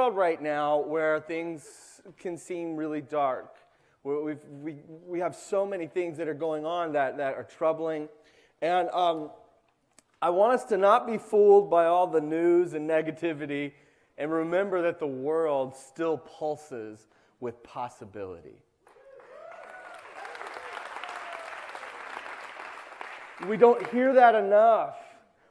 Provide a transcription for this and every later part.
world right now where things can seem really dark. We have so many things that are going on that are troubling. And I want us to not be fooled by all the news and negativity and remember that the world still pulses with possibility. We don't hear that enough.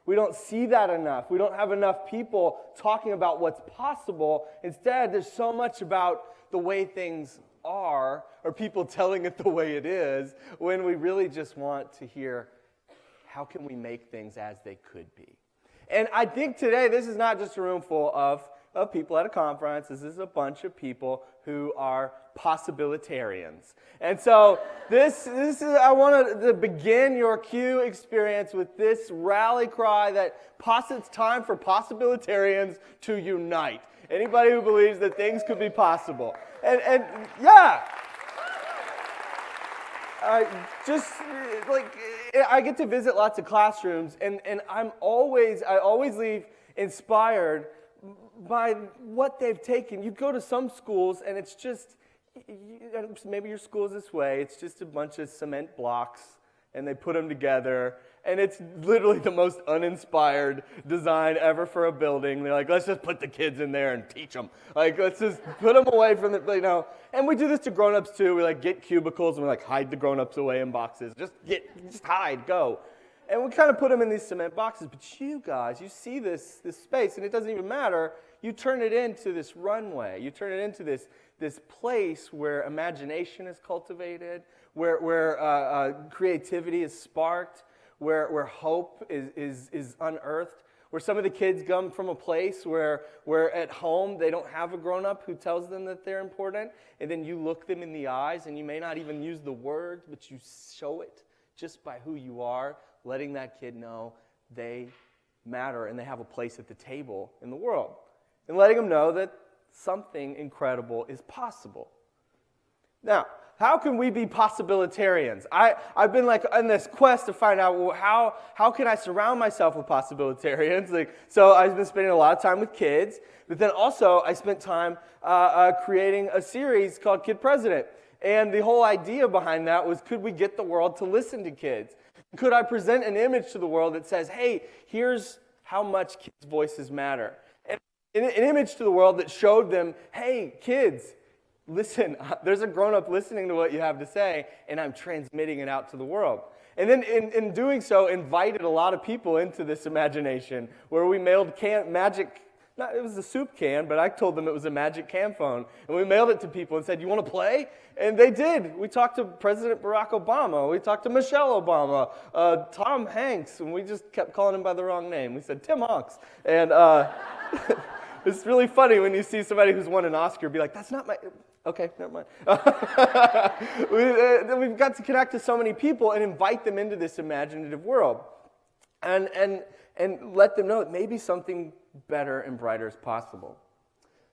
We don't see that enough. We don't have enough people talking about what's possible. Instead, there's so much about the way things are, or people telling it the way it is, when we really just want to hear, how can we make things as they could be? And I think today, this is not just a room full of people at a conference. This is a bunch of people who are possibilitarians. And so this is, I want to begin your Q experience with this rally cry that it's time for possibilitarians to unite. Anybody who believes that things could be possible. And yeah. I get to visit lots of classrooms, and I always leave inspired by what they've taken. You go to some schools, and it's just, maybe your school is this way, it's just a bunch of cement blocks, and they put them together, and it's literally the most uninspired design ever for a building. They're like, let's just put the kids in there and teach them. Like, let's just put them away from the, And we do this to grown-ups too. We get cubicles and we hide the grown-ups away in boxes. Just hide, go. And we kind of put them in these cement boxes. But you guys, you see this space, and it doesn't even matter. You turn it into this runway. You turn it into this place where imagination is cultivated, where creativity is sparked, where hope is unearthed, where some of the kids come from a place where at home they don't have a grown-up who tells them that they're important, and then you look them in the eyes, and you may not even use the words, but you show it just by who you are, letting that kid know they matter and they have a place at the table in the world, and letting them know that something incredible is possible. Now, how can we be possibilitarians? I've been on this quest to find out, well, how can I surround myself with possibilitarians? So I've been spending a lot of time with kids, but then also I spent time creating a series called Kid President. And the whole idea behind that was, could we get the world to listen to kids? Could I present an image to the world that says, hey, here's how much kids' voices matter? And an image to the world that showed them, hey, kids, listen, there's a grown-up listening to what you have to say, and I'm transmitting it out to the world. And then in doing so, invited a lot of people into this imagination, where we mailed it was a soup can, but I told them it was a magic can phone. And we mailed it to people and said, you want to play? And they did. We talked to President Barack Obama. We talked to Michelle Obama, Tom Hanks, and we just kept calling him by the wrong name. We said, Tim Hanks. And it's really funny when you see somebody who's won an Oscar be like, that's not my... Okay, never mind. We've got to connect to so many people and invite them into this imaginative world. And let them know that maybe something better and brighter is possible.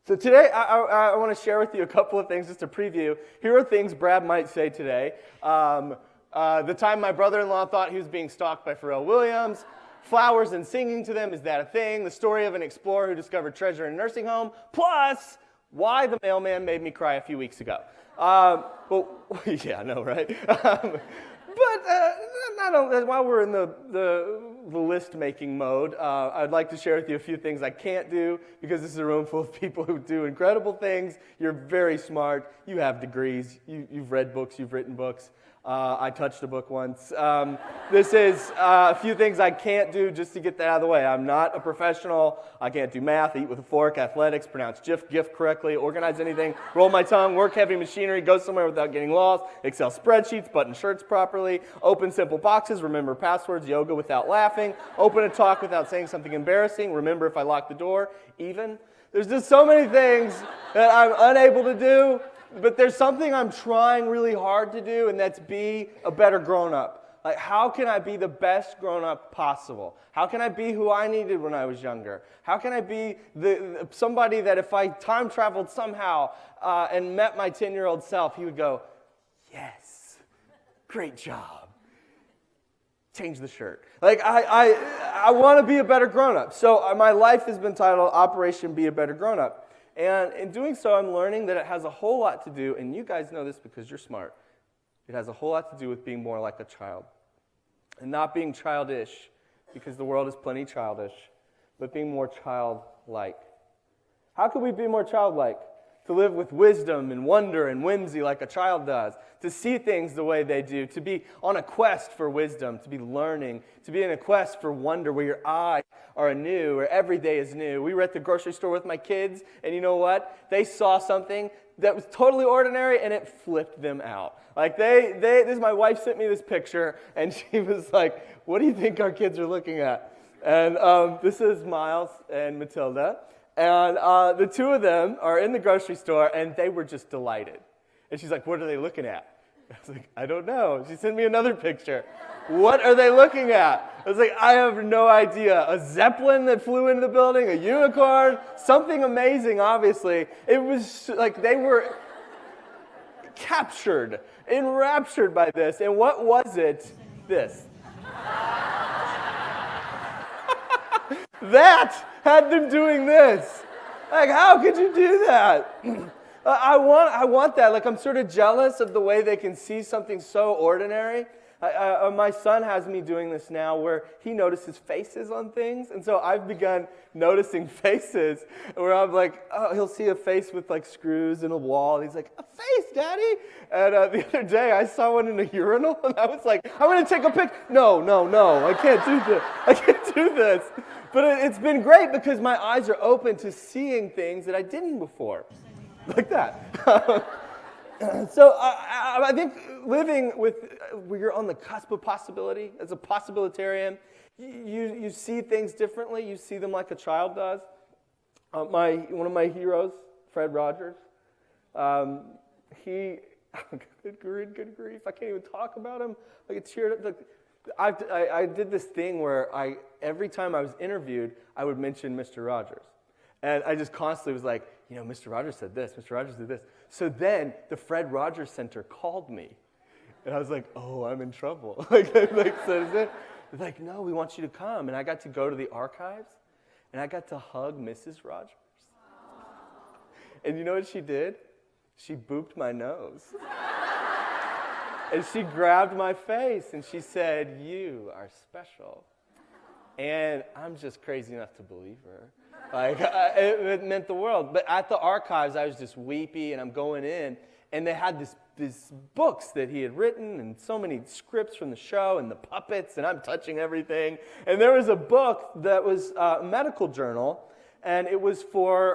So today, I want to share with you a couple of things, just to preview. Here are things Brad might say today. The time my brother-in-law thought he was being stalked by Pharrell Williams. Flowers and singing to them, is that a thing? The story of an explorer who discovered treasure in a nursing home. Plus, why the mailman made me cry a few weeks ago. Yeah, I know, right? While we're in the list-making mode, I'd like to share with you a few things I can't do, because this is a room full of people who do incredible things. You're very smart. You have degrees. You've read books. You've written books. I touched a book once. This is a few things I can't do, just to get that out of the way. I'm not a professional. I can't do math, eat with a fork, athletics, pronounce GIF correctly, organize anything, roll my tongue, work heavy machinery, go somewhere without getting lost, Excel spreadsheets, button shirts properly, open simple boxes, remember passwords, yoga without laughing, open a talk without saying something embarrassing, remember if I lock the door, even. There's just so many things that I'm unable to do. But there's something I'm trying really hard to do, and that's be a better grown-up. How can I be the best grown-up possible? How can I be who I needed when I was younger? How can I be somebody that if I time traveled somehow and met my 10-year-old self, he would go, yes, great job. Change the shirt. I want to be a better grown-up. So my life has been titled Operation Be a Better Grown-Up. And in doing so, I'm learning that it has a whole lot to do, and you guys know this because you're smart, it has a whole lot to do with being more like a child. And not being childish, because the world is plenty childish, but being more childlike. How can we be more childlike? To live with wisdom and wonder and whimsy like a child does, to see things the way they do, to be on a quest for wisdom, to be learning, to be in a quest for wonder where your eyes are anew, where every day is new. We were at the grocery store with my kids, and you know what? They saw something that was totally ordinary, and it flipped them out. Like my wife sent me this picture, and she was like, "What do you think our kids are looking at?" And this is Miles and Matilda. And the two of them are in the grocery store, and they were just delighted. And she's like, "What are they looking at?" I was like, "I don't know." She sent me another picture. "What are they looking at?" I was like, "I have no idea." A zeppelin that flew into the building, a unicorn, something amazing, obviously. It was like they were captured, enraptured by this. And what was it? This. That had them doing this. Like, how could you do that? I want that. Like, I'm sort of jealous of the way they can see something so ordinary. My son has me doing this now where he notices faces on things. And so I've begun noticing faces where I'm like, oh, he'll see a face with like screws in a wall. And he's like, "A face, Daddy?" And the other day I saw one in a urinal and I was like, "I'm going to take a pic." No, I can't do this. I can't do this. But it's been great because my eyes are open to seeing things that I didn't before. Like that. So I think living with, where you're on the cusp of possibility, as a possibilitarian, you see things differently. You see them like a child does. One of my heroes, Fred Rogers, he, good grief, I can't even talk about him. I get cheered up. I did this thing where every time I was interviewed, I would mention Mr. Rogers. And I just constantly was like, Mr. Rogers said this, Mr. Rogers did this. So then the Fred Rogers Center called me. And I was like, oh, I'm in trouble. Like, no, we want you to come. And I got to go to the archives, and I got to hug Mrs. Rogers. And you know what she did? She booped my nose. And she grabbed my face, and she said, "You are special." And I'm just crazy enough to believe her. Like, it meant the world. But at the archives, I was just weepy, and I'm going in, and they had these books that he had written, and so many scripts from the show, and the puppets, and I'm touching everything. And there was a book that was a medical journal, and it was for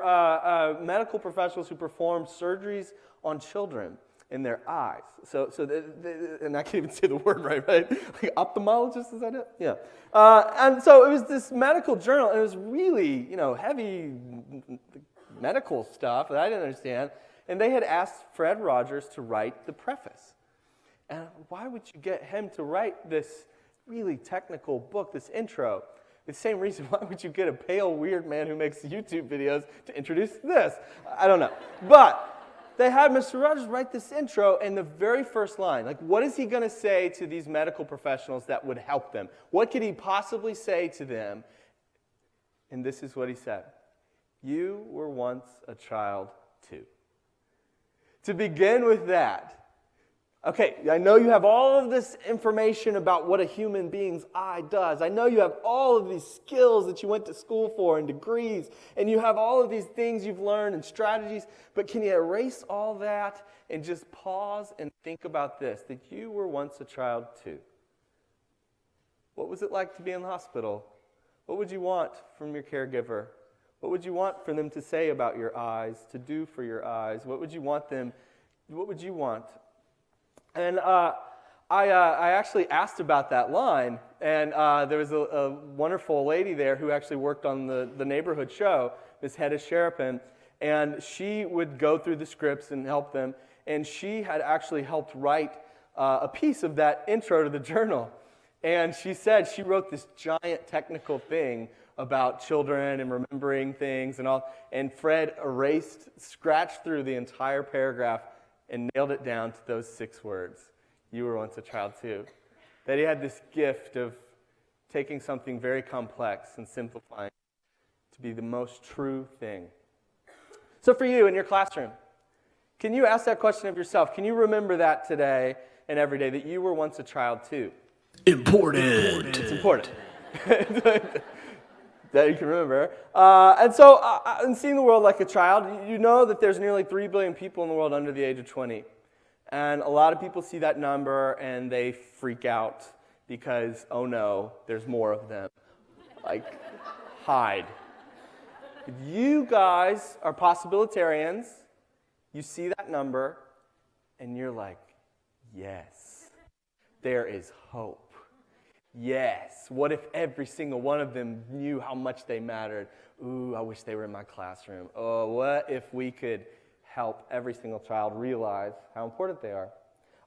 medical professionals who performed surgeries on children in their eyes. So and I can't even say the word right? Like ophthalmologist, is that it? Yeah. And so it was this medical journal, and it was really, heavy medical stuff that I didn't understand. And they had asked Fred Rogers to write the preface. And why would you get him to write this really technical book, this intro? The same reason, why would you get a pale, weird man who makes YouTube videos to introduce this? I don't know. But they had Mr. Rogers write this intro, and the very first line, like, what is he going to say to these medical professionals that would help them? What could he possibly say to them? And this is what he said. "You were once a child too." To begin with that, okay, I know you have all of this information about what a human being's eye does. I know you have all of these skills that you went to school for and degrees, and you have all of these things you've learned and strategies, but can you erase all that and just pause and think about this, that you were once a child too? What was it like to be in the hospital? What would you want from your caregiver? What would you want for them to say about your eyes, to do for your eyes? What would you want? And I actually asked about that line, and there was a wonderful lady there who actually worked on the neighborhood show, Miss Hedda Sherapin, and she would go through the scripts and help them, and she had actually helped write a piece of that intro to the journal. And she said she wrote this giant technical thing about children and remembering things and all, and Fred scratched through the entire paragraph and nailed it down to those 6 words. You were once a child too. That he had this gift of taking something very complex and simplifying it to be the most true thing. So for you in your classroom, can you ask that question of yourself? Can you remember that today and every day, that you were once a child too? Important. It's important. That you can remember. And so in seeing the world like a child, you know that there's nearly 3 billion people in the world under the age of 20. And a lot of people see that number and they freak out because, oh no, there's more of them. Like, hide. You guys are possibilitarians. You see that number and you're like, yes, there is hope. Yes, what if every single one of them knew how much they mattered? Ooh, I wish they were in my classroom. Oh, what if we could help every single child realize how important they are?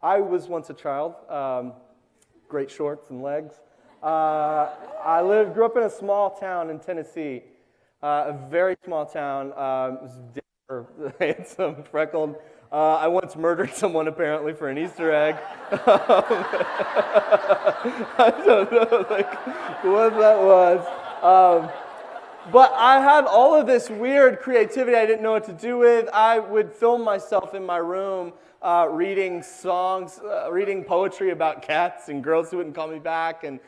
I was once a child, great shorts and legs. I grew up in a small town in Tennessee, a very small town. It was handsome, freckled. I once murdered someone apparently for an Easter egg. I don't know what that was. But I had all of this weird creativity I didn't know what to do with. I would film myself in my room reading songs, reading poetry about cats and girls who wouldn't call me back, and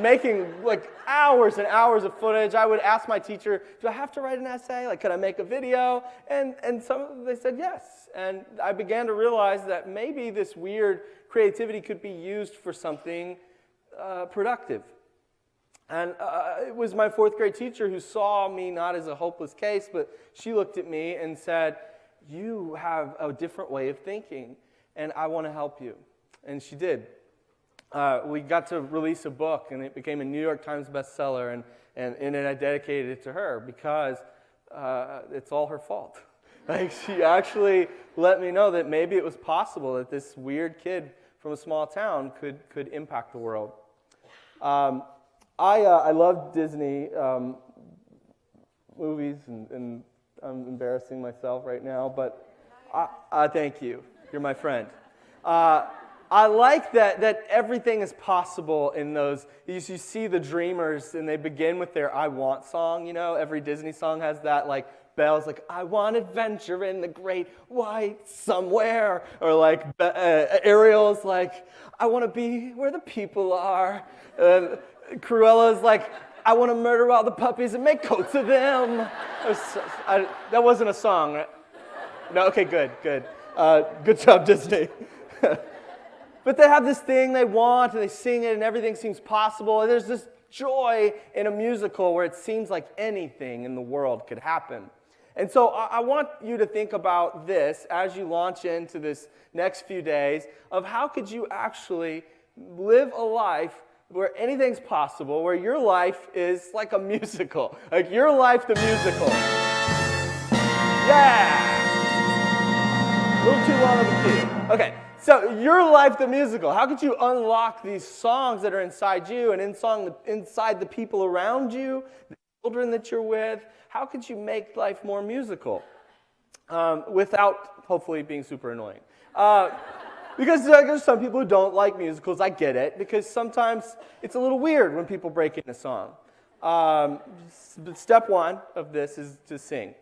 making like hours and hours of footage. I would ask my teacher, do I have to write an essay? Like, could I make a video? And they said yes. And I began to realize that maybe this weird creativity could be used for something productive. And it was my fourth grade teacher who saw me not as a hopeless case, but she looked at me and said, you have a different way of thinking, and I want to help you. And she did. We got to release a book, and it became a New York Times bestseller, and I dedicated it to her because it's all her fault. Like, she actually let me know that maybe it was possible that this weird kid from a small town could impact the world. I love Disney movies, and I'm embarrassing myself right now, but thank you. You're my friend. I like that everything is possible in those. You see the dreamers, and they begin with their I Want song. You know, every Disney song has that, like, bells, like, I want adventure in the great white somewhere. Or like Ariel's like, I want to be where the people are. Cruella's like, I want to murder all the puppies and make coats of them. That wasn't a song, right? No, okay, good. Good job, Disney. But they have this thing they want, and they sing it, and everything seems possible. And there's this joy in a musical where it seems like anything in the world could happen. And so I want you to think about this as you launch into this next few days of how could you actually live a life where anything's possible, where your life is like a musical. Like your life, the musical. Yeah! A little too long of a cue. Okay, so your life, the musical. How could you unlock these songs that are inside you and inside the people around you, the children that you're with? How could you make life more musical without, hopefully, being super annoying? Because there's some people who don't like musicals. I get it, because sometimes it's a little weird when people break into song. Step one of this is to sing.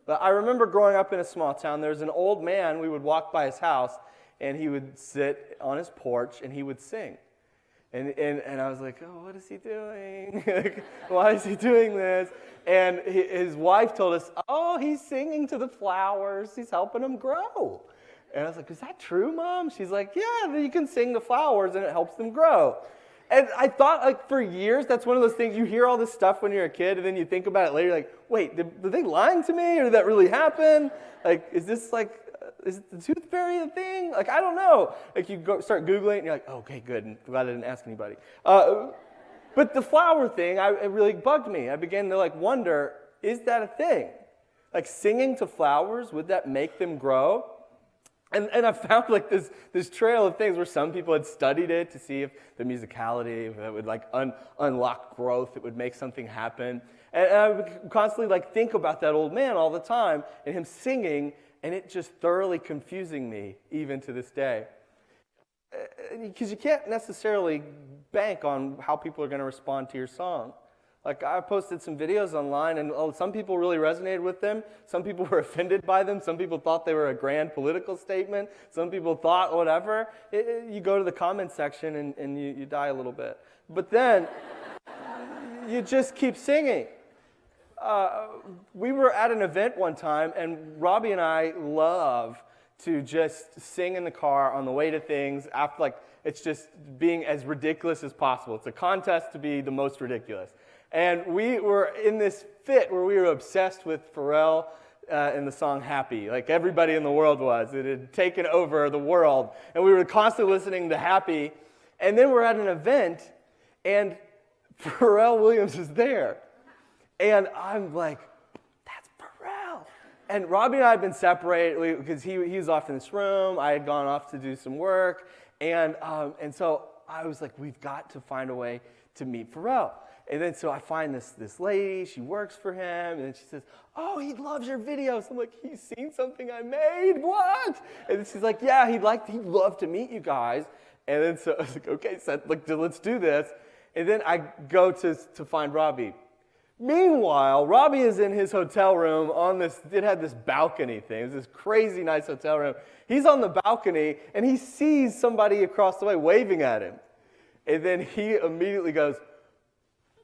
But I remember growing up in a small town, there was an old man, we would walk by his house, and he would sit on his porch, and he would sing. And I was like, oh, what is he doing? Why is he doing this? And his wife told us, oh, he's singing to the flowers. He's helping them grow. And I was like, is that true, Mom? She's like, yeah, you can sing the flowers, and it helps them grow. And I thought, like, for years, that's one of those things, you hear all this stuff when you're a kid, and then you think about it later, like, wait, were they lying to me, or did that really happen? Like, is this, like, is the tooth fairy a thing? Like, I don't know. Like, you start Googling it, and you're like, oh, okay, good, and glad I didn't ask anybody. But the flower thing, it really bugged me. I began to, like, wonder, is that a thing? Like, singing to flowers, would that make them grow? And I found like this trail of things where some people had studied it to see if the musicality that would like unlock growth, it would make something happen. And I would constantly like think about that old man all the time and him singing, and it just thoroughly confusing me even to this day. Because you can't necessarily bank on how people are going to respond to your song. Like, I posted some videos online, and some people really resonated with them. Some people were offended by them. Some people thought they were a grand political statement. Some people thought whatever. You go to the comment section, and you die a little bit. But then, you just keep singing. We were at an event one time, and Robbie and I love to just sing in the car on the way to things. After, like, it's just being as ridiculous as possible. It's a contest to be the most ridiculous. And we were in this fit where we were obsessed with Pharrell and the song Happy. Like everybody in the world was. It had taken over the world. And we were constantly listening to Happy. And then we're at an event, and Pharrell Williams is there. And I'm like, that's Pharrell. And Robbie and I had been separated because he was off in this room. I had gone off to do some work. And so I was like, we've got to find a way to meet Pharrell. And then so I find this lady, she works for him, and then she says, oh, he loves your videos. I'm like, he's seen something I made, what? And then she's like, yeah, he'd love to meet you guys. And then so I was like, okay, so let's do this. And then I go to find Robbie. Meanwhile, Robbie is in his hotel room it had this balcony thing. It was this crazy nice hotel room. He's on the balcony, and he sees somebody across the way waving at him. And then he immediately goes,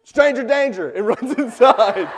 stranger danger, and runs inside.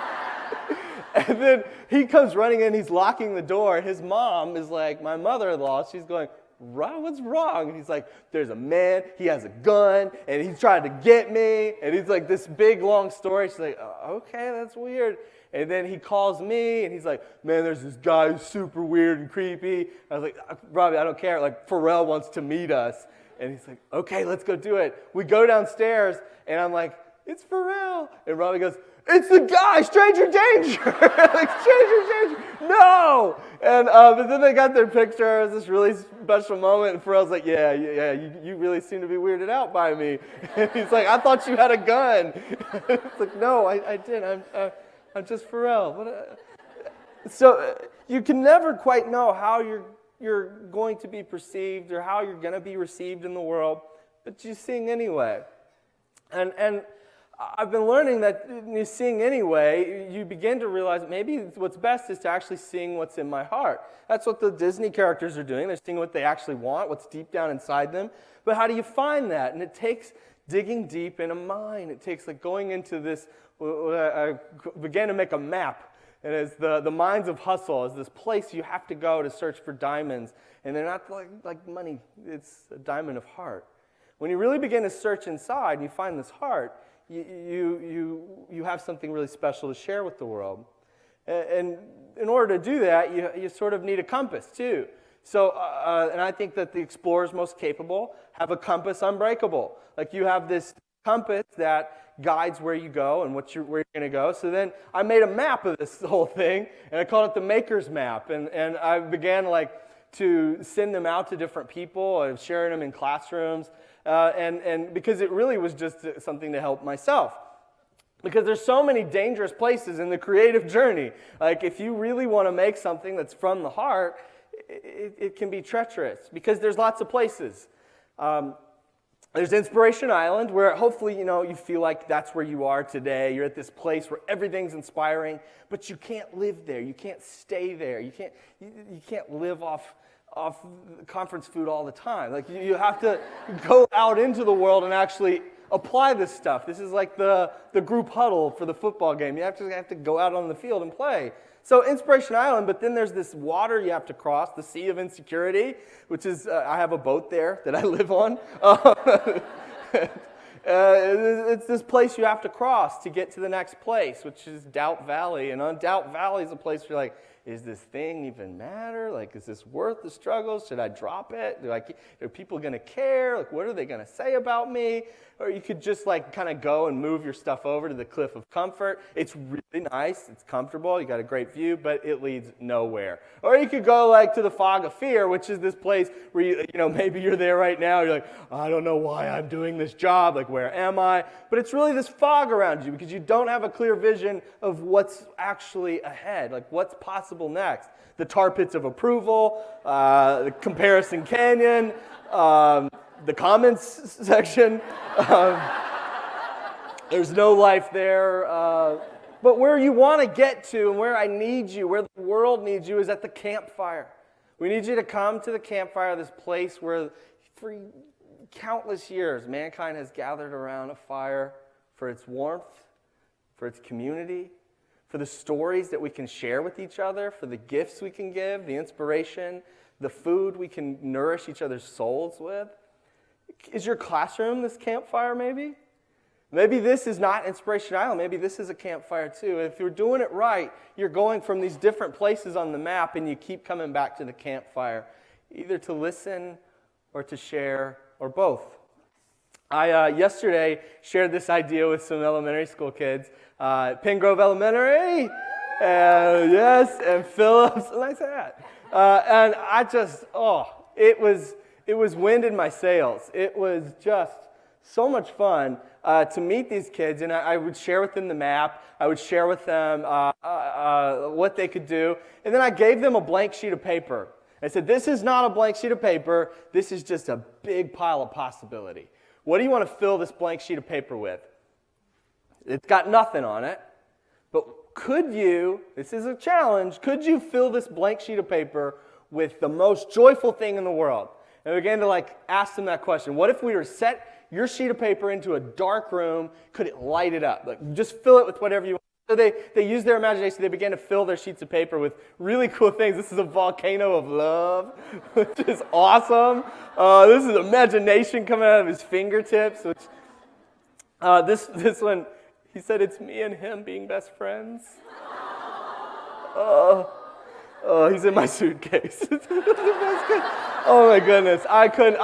And then he comes running in, he's locking the door. His mom is like, my mother-in-law, she's going, what's wrong? And he's like, there's a man, he has a gun, and he's trying to get me. And he's like, this big, long story. She's like, okay, that's weird. And then he calls me, and he's like, man, there's this guy who's super weird and creepy. I was like, Robbie, I don't care. Like, Pharrell wants to meet us. And he's like, okay, let's go do it. We go downstairs, and I'm like, it's Pharrell. And Robbie goes, it's the guy, stranger danger. Like, stranger danger, no. And but then they got their picture. It was this really special moment. And Pharrell's like, yeah, you really seem to be weirded out by me. And he's like, I thought you had a gun. It's like, no, I didn't. I'm just Pharrell. So you can never quite know how you're going to be perceived or how you're going to be received in the world, but you sing anyway. And I've been learning that when you sing anyway, you begin to realize maybe what's best is to actually sing what's in my heart. That's what the Disney characters are doing. They're singing what they actually want, what's deep down inside them. But how do you find that? And it takes digging deep in a mind. It takes like going into this, I began to make a map. And as the mines of hustle is this place you have to go to search for diamonds. And they're not like money. It's a diamond of heart. When you really begin to search inside and you find this heart, you have something really special to share with the world. And in order to do that, you sort of need a compass, too. So, and I think that the explorers most capable have a compass unbreakable. Like, you have this compass that guides where you go and where you're going to go. So then I made a map of this whole thing, and I called it the Maker's Map. And I began, to send them out to different people and sharing them in classrooms. And because it really was just something to help myself. Because there's so many dangerous places in the creative journey. Like, if you really want to make something that's from the heart, it can be treacherous because there's lots of places. There's Inspiration Island, where hopefully, you feel like that's where you are today. You're at this place where everything's inspiring, but you can't live there. You can't stay there. You can't live off conference food all the time. Like, you have to go out into the world and actually apply this stuff. This is like the group huddle for the football game. You have to go out on the field and play. So Inspiration Island, but then there's this water you have to cross, the Sea of Insecurity, which is, I have a boat there that I live on. It's this place you have to cross to get to the next place, which is Doubt Valley. And on Doubt Valley is a place where you're like, is this thing even matter? Like, is this worth the struggle? Should I drop it? Are people going to care? Like, what are they going to say about me? Or you could just kind of go and move your stuff over to the Cliff of Comfort. It's really nice. It's comfortable. You got a great view, but it leads nowhere. Or you could go to the Fog of Fear, which is this place where maybe you're there right now. You're like, I don't know why I'm doing this job. Like, where am I? But it's really this fog around you because you don't have a clear vision of what's actually ahead, like what's possible next. The tar pits of approval, the comparison canyon, the comments section. There's no life there. But where you want to get to and where I need you, where the world needs you, is at the campfire. We need you to come to the campfire, this place where for countless years mankind has gathered around a fire for its warmth, for its community, for the stories that we can share with each other, for the gifts we can give, the inspiration, the food we can nourish each other's souls with. Is your classroom this campfire maybe? Maybe this is not Inspiration Island. Maybe this is a campfire too. If you're doing it right, you're going from these different places on the map and you keep coming back to the campfire, either to listen or to share or both. I yesterday shared this idea with some elementary school kids. Pin Grove Elementary, yes, and Phillips, nice hat. And I just, it was wind in my sails. It was just so much fun to meet these kids, and I would share with them the map. I would share with them what they could do, and then I gave them a blank sheet of paper. I said, this is not a blank sheet of paper. This is just a big pile of possibility. What do you want to fill this blank sheet of paper with? It's got nothing on it, but could you, this is a challenge, could you fill this blank sheet of paper with the most joyful thing in the world? And I began to ask them that question. What if we were to set your sheet of paper into a dark room? Could it light it up? Just fill it with whatever you want. So they used their imagination. They began to fill their sheets of paper with really cool things. This is a volcano of love, which is awesome. This is imagination coming out of his fingertips. Which this one, he said, it's me and him being best friends. He's in my suitcase. Oh my goodness, I couldn't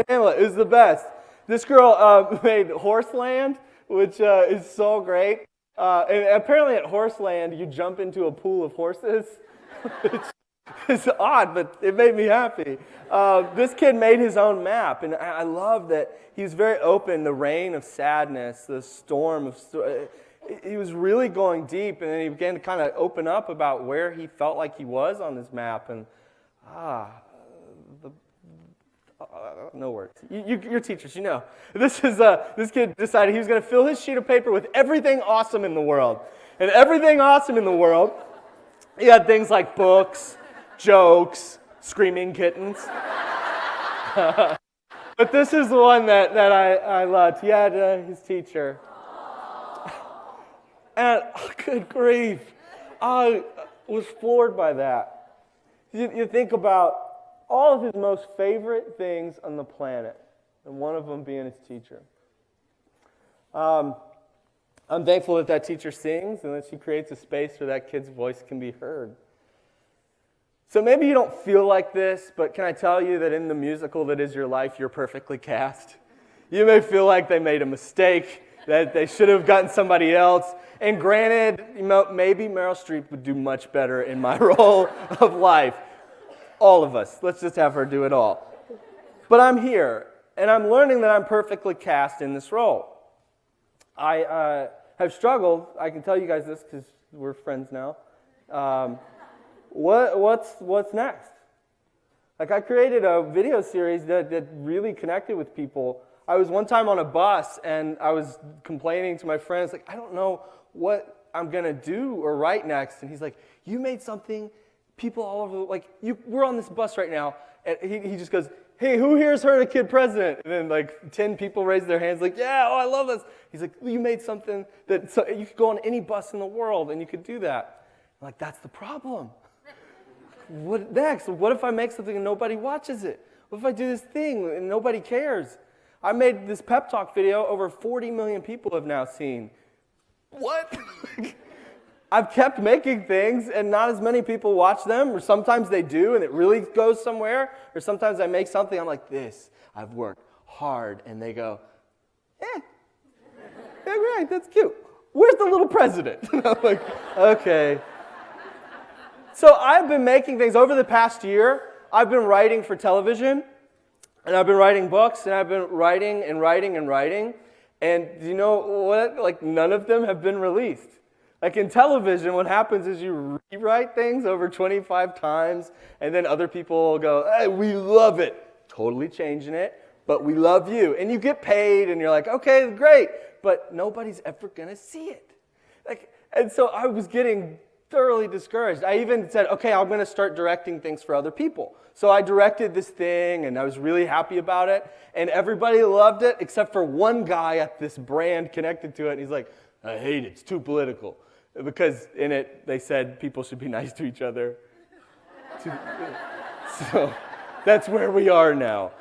handle it. It was the best. This girl made Horseland, which is so great. And apparently at Horseland, you jump into a pool of horses. It's odd, but it made me happy. This kid made his own map, and I love that he was very open. The rain of sadness, the storm of he was really going deep, and then he began to kind of open up about where he felt like he was on this map, and no words. You're teachers, you know. This kid decided he was going to fill his sheet of paper with everything awesome in the world. And everything awesome in the world, he had things like books, jokes, screaming kittens. But this is the one that I loved. He had his teacher. And, good grief, I was floored by that. You think about all of his most favorite things on the planet, and one of them being his teacher. I'm thankful that teacher sings and that she creates a space where that kid's voice can be heard. So maybe you don't feel like this, but can I tell you that in the musical that is your life, you're perfectly cast? You may feel like they made a mistake, that they should have gotten somebody else. And granted, maybe Meryl Streep would do much better in my role of life. All of us. Let's just have her do it all. But I'm here, and I'm learning that I'm perfectly cast in this role. I have struggled. I can tell you guys this because we're friends now. What's next? I created a video series that really connected with people. I was one time on a bus, and I was complaining to my friends, I don't know what I'm going to do or write next. And he's like, you made something. People all over, we're on this bus right now, and he just goes, hey, who here's heard a kid president? And then 10 people raise their hands yeah, I love this. He's like, you made something that you could go on any bus in the world and you could do that. I'm like, that's the problem. What next? What if I make something and nobody watches it? What if I do this thing and nobody cares? I made this pep talk video over 40 million people have now seen. What? I've kept making things, and not as many people watch them, or sometimes they do, and it really goes somewhere, or sometimes I make something, I'm like, this, I've worked hard, and they go, yeah, right, that's cute. Where's the little president? And I'm like, okay. So I've been making things over the past year. I've been writing for television, and I've been writing books, and I've been writing and writing and writing, and you know what? None of them have been released. In television, what happens is you rewrite things over 25 times, and then other people go, hey, we love it. Totally changing it, but we love you. And you get paid, and you're like, okay, great. but nobody's ever going to see it. And so I was getting thoroughly discouraged. I even said, okay, I'm going to start directing things for other people. So I directed this thing, and I was really happy about it, and everybody loved it except for one guy at this brand connected to it, and he's like, I hate it, it's too political. Because in it, they said people should be nice to each other. So that's where we are now.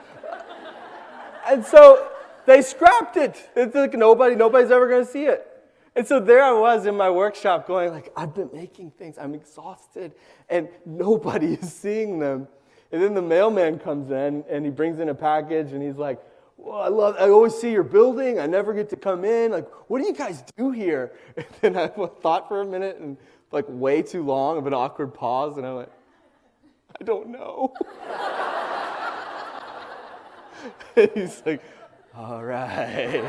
And so they scrapped it. It's like nobody's ever going to see it. And so there I was in my workshop going like, I've been making things, I'm exhausted, and nobody is seeing them. And then the mailman comes in, and he brings in a package, and he's like, well, I always see your building, I never get to come in, like, what do you guys do here? And then I thought for a minute, and like way too long of an awkward pause, and I went, I don't know. And he's like, all right.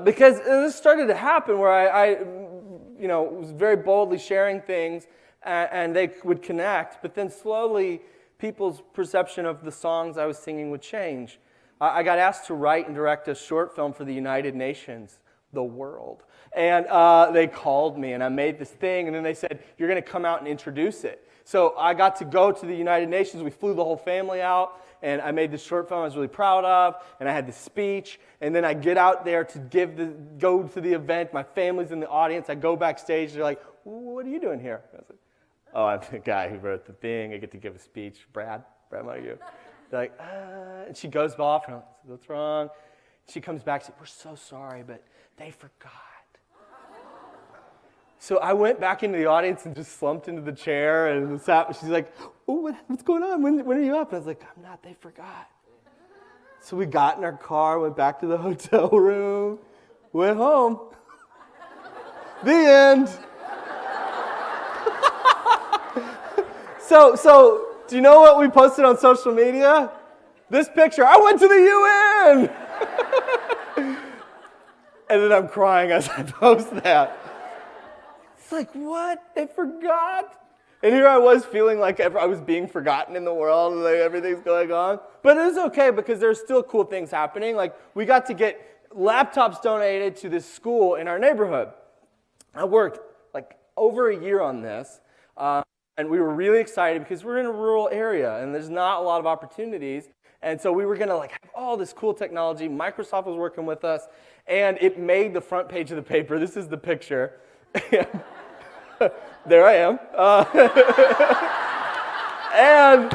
Because this started to happen where I was very boldly sharing things, and they would connect, but then slowly people's perception of the songs I was singing would change. I got asked to write and direct a short film for the United Nations, the world, and they called me, and I made this thing, and then they said, you're going to come out and introduce it. So I got to go to the United Nations. We flew the whole family out, and I made this short film I was really proud of, and I had this speech, and then I get out there to go to the event. My family's in the audience. I go backstage. They're like, what are you doing here? I was like, oh, I'm the guy who wrote the thing. I get to give a speech. Brad Montague. They're like, and she goes off, and I'm like, what's wrong? She comes back and says, we're so sorry, but they forgot. So I went back into the audience and just slumped into the chair, and she's like, oh, what's going on? When are you up? And I was like, I'm not, they forgot. So we got in our car, went back to the hotel room, went home. The end. So do you know what we posted on social media? This picture. I went to the UN. And then I'm crying as I post that. It's like, what? They forgot? And here I was feeling like I was being forgotten in the world, and like everything's going on. But it was okay because there's still cool things happening. Like we got to get laptops donated to this school in our neighborhood. I worked like over a year on this, and we were really excited because we're in a rural area and there's not a lot of opportunities. And so we were going to like have all this cool technology. Microsoft was working with us, and it made the front page of the paper. This is the picture. There I am. And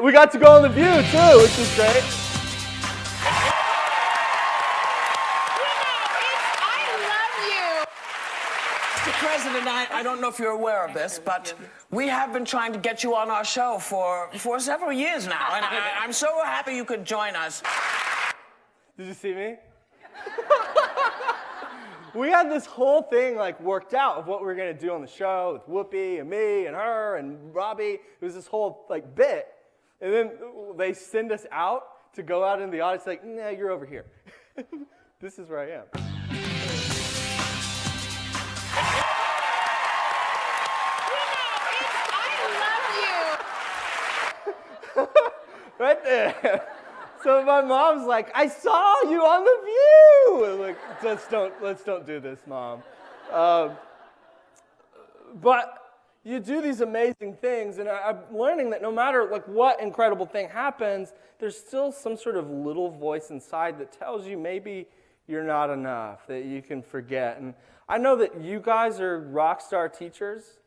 we got to go on The View, too, which is great. President, I don't know if you're aware of this, but we have been trying to get you on our show for several years now, and I'm so happy you could join us. Did you see me? We had this whole thing like worked out of what we were going to do on the show with Whoopi and me and her and Robbie. It was this whole like bit. And then they send us out to go out in the audience like, nah, you're over here. This is where I am. Right there. So my mom's like, I saw you on The View. I'm like, let's don't do this, Mom. But you do these amazing things, and I'm learning that no matter like what incredible thing happens, there's still some sort of little voice inside that tells you maybe you're not enough, that you can forget. And I know that you guys are rock star teachers.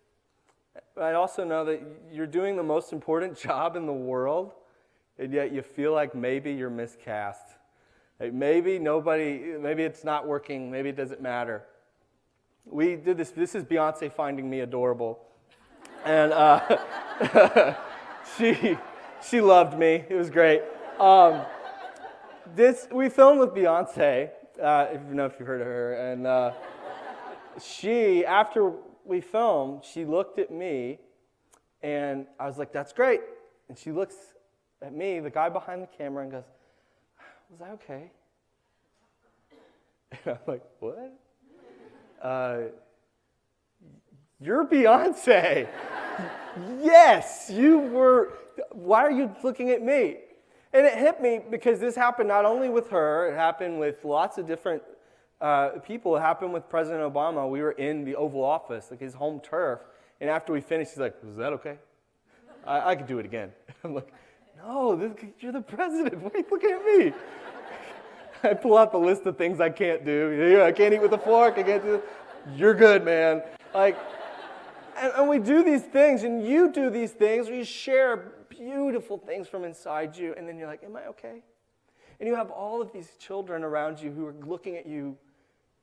But I also know that you're doing the most important job in the world, and yet you feel like maybe you're miscast. Like maybe it's not working, maybe it doesn't matter. We did this is Beyonce finding me adorable. And she loved me, it was great. We filmed with Beyonce, if you've heard of her, and after we filmed, she looked at me, and I was like, that's great. And she looks at me, the guy behind the camera, and goes, was that okay? And I'm like, what? You're Beyonce. Yes, you were. Why are you looking at me? And it hit me because this happened not only with her, it happened with lots of different people. It happened with President Obama. We were in the Oval Office, like his home turf, and after we finished, he's like, "Was that okay? I could do it again." I'm like, "No, you're the president. What are you looking at me?" I pull out the list of things I can't do. Yeah, I can't eat with a fork. I can't do this. You're good, man. Like, and we do these things, and you do these things, where you share beautiful things from inside you, and then you're like, "Am I okay?" And you have all of these children around you who are looking at you.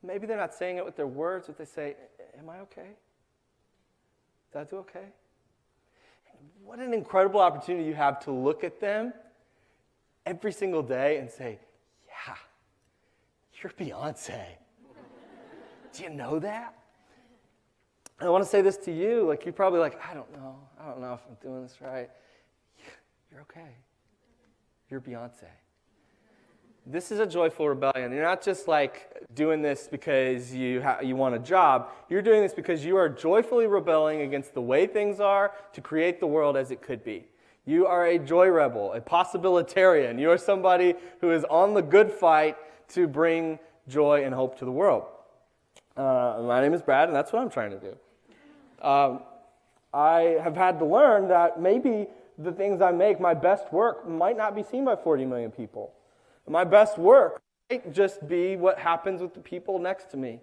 Maybe they're not saying it with their words, but they say, "Am I okay? Did I do okay?" What an incredible opportunity you have to look at them every single day and say, "Yeah, you're Beyonce. Do you know that?" And I want to say this to you, like you're probably like, I don't know if I'm doing this right. You're okay. You're Beyonce. This is a joyful rebellion. You're not just like doing this because you want a job. You're doing this because you are joyfully rebelling against the way things are to create the world as it could be. You are a joy rebel, a possibilitarian. You are somebody who is on the good fight to bring joy and hope to the world. My name is Brad, and that's what I'm trying to do. I have had to learn that maybe the things I make, my best work, might not be seen by 40 million people. My best work might just be what happens with the people next to me.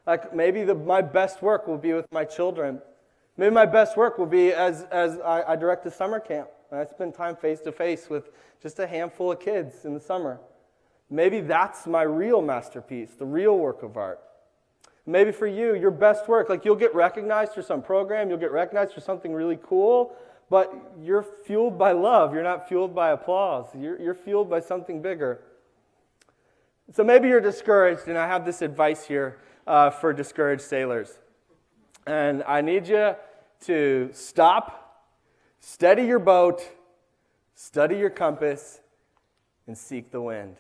Like maybe my best work will be with my children. Maybe my best work will be as I direct a summer camp. And I spend time face-to-face with just a handful of kids in the summer. Maybe that's my real masterpiece, the real work of art. Maybe for you, your best work, like you'll get recognized for some program, you'll get recognized for something really cool, but you're fueled by love. You're not fueled by applause. You're fueled by something bigger. So maybe you're discouraged, and I have this advice here for discouraged sailors. And I need you to stop, steady your boat, study your compass, and seek the wind.